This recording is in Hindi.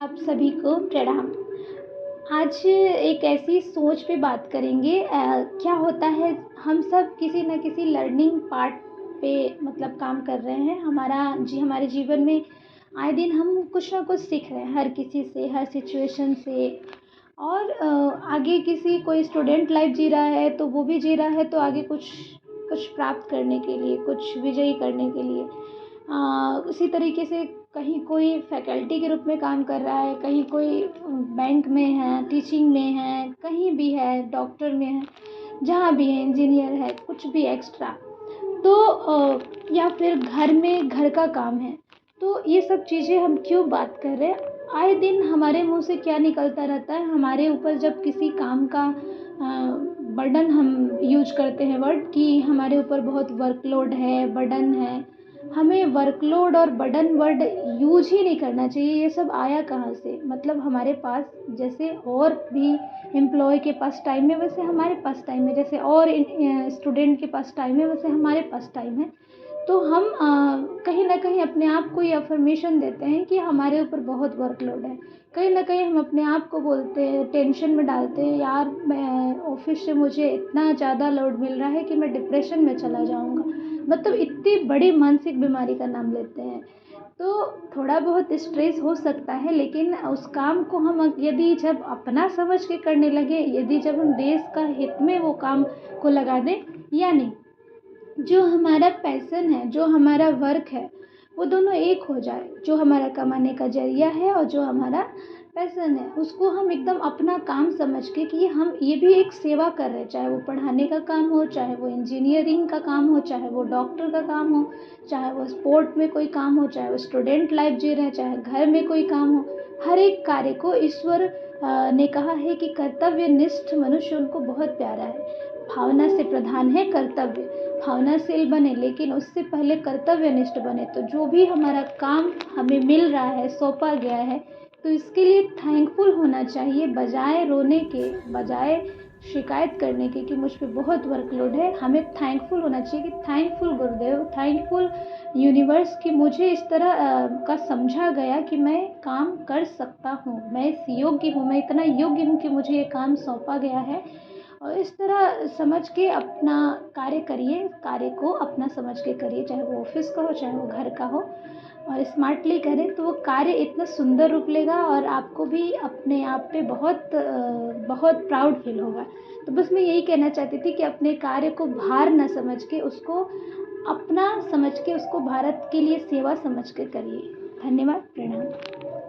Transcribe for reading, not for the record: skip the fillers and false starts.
आप सभी को प्रणाम। आज एक ऐसी सोच पे बात करेंगे। क्या होता है, हम सब किसी न किसी लर्निंग पार्ट पे मतलब काम कर रहे हैं। हमारे जीवन में आए दिन हम कुछ ना कुछ सीख रहे हैं, हर किसी से, हर सिचुएशन से। और आगे किसी कोई स्टूडेंट लाइफ जी रहा है तो वो भी जी रहा है, तो आगे कुछ कुछ प्राप्त करने के लिए, कुछ विजयी करने के लिए। उसी तरीके से कहीं कोई फैकल्टी के रूप में काम कर रहा है, कहीं कोई बैंक में है, टीचिंग में है, कहीं भी है, डॉक्टर में है, जहाँ भी है, इंजीनियर है, कुछ भी एक्स्ट्रा। तो या फिर घर में घर का काम है। तो ये सब चीज़ें हम क्यों बात कर रहे हैं? आए दिन हमारे मुँह से क्या निकलता रहता है, हमारे ऊपर जब किसी काम का बर्डन हम यूज़ करते हैं वर्ड कि हमारे ऊपर बहुत वर्कलोड है, बर्डन है। हमें वर्कलोड और बर्डन वर्ड यूज़ ही नहीं करना चाहिए। ये सब आया कहाँ से? मतलब हमारे पास जैसे और भी एम्प्लॉय के पास टाइम है, वैसे हमारे पास टाइम है। जैसे और स्टूडेंट के पास टाइम है, वैसे हमारे पास टाइम है। तो हम कहीं न कहीं अपने आप को ये अफ़र्मेशन देते हैं कि हमारे ऊपर बहुत वर्कलोड है। कहीं न कहीं हम अपने आप को बोलते हैं, टेंशन में डालते हैं, यार मैं ऑफ़िस से मुझे इतना ज़्यादा लोड मिल रहा है कि मैं डिप्रेशन में चला जाऊँगा। मतलब इतनी बड़ी मानसिक बीमारी का नाम लेते हैं। तो थोड़ा बहुत स्ट्रेस हो सकता है, लेकिन उस काम को हम यदि जब अपना समझ के करने लगे, यदि जब हम देश का हित में वो काम को लगा दें, या नहीं, जो हमारा पैशन है, जो हमारा वर्क है, वो दोनों एक हो जाए। जो हमारा कमाने का ज़रिया है और जो हमारा पैशन है, उसको हम एकदम अपना काम समझ के कि हम ये भी एक सेवा कर रहे हैं। चाहे वो पढ़ाने का काम हो, चाहे वो इंजीनियरिंग का काम हो, चाहे वो डॉक्टर का काम हो, चाहे वो स्पोर्ट में कोई काम हो, चाहे वो स्टूडेंट लाइफ जी रहे हैं, चाहे घर में कोई काम हो। हर एक कार्य को ईश्वर ने कहा है कि कर्तव्यनिष्ठ मनुष्य उनको बहुत प्यारा है। भावना से प्रधान है कर्तव्य। भावनाशील बने, लेकिन उससे पहले कर्तव्यनिष्ठ बने। तो जो भी हमारा काम हमें मिल रहा है, सौंपा गया है, तो इसके लिए थैंकफुल होना चाहिए। बजाय रोने के, बजाय शिकायत करने के कि मुझ पे बहुत वर्कलोड है, हमें थैंकफुल होना चाहिए कि थैंकफुल गुरुदेव, थैंकफुल यूनिवर्स कि मुझे इस तरह का समझा गया कि मैं काम कर सकता हूँ, मैं इस योग्य हूँ, मैं इतना योग्य हूँ कि मुझे ये काम सौंपा गया है। और इस तरह समझ के अपना कार्य करिए, कार्य को अपना समझ के करिए, चाहे वो ऑफिस का हो, चाहे वो घर का हो। और स्मार्टली करें तो वो कार्य इतना सुंदर रूप लेगा और आपको भी अपने आप पे बहुत प्राउड फील होगा। तो बस मैं यही कहना चाहती थी कि अपने कार्य को भार ना समझ के, उसको अपना समझ के, उसको भारत के लिए सेवा समझ के करिए। धन्यवाद, प्रणाम।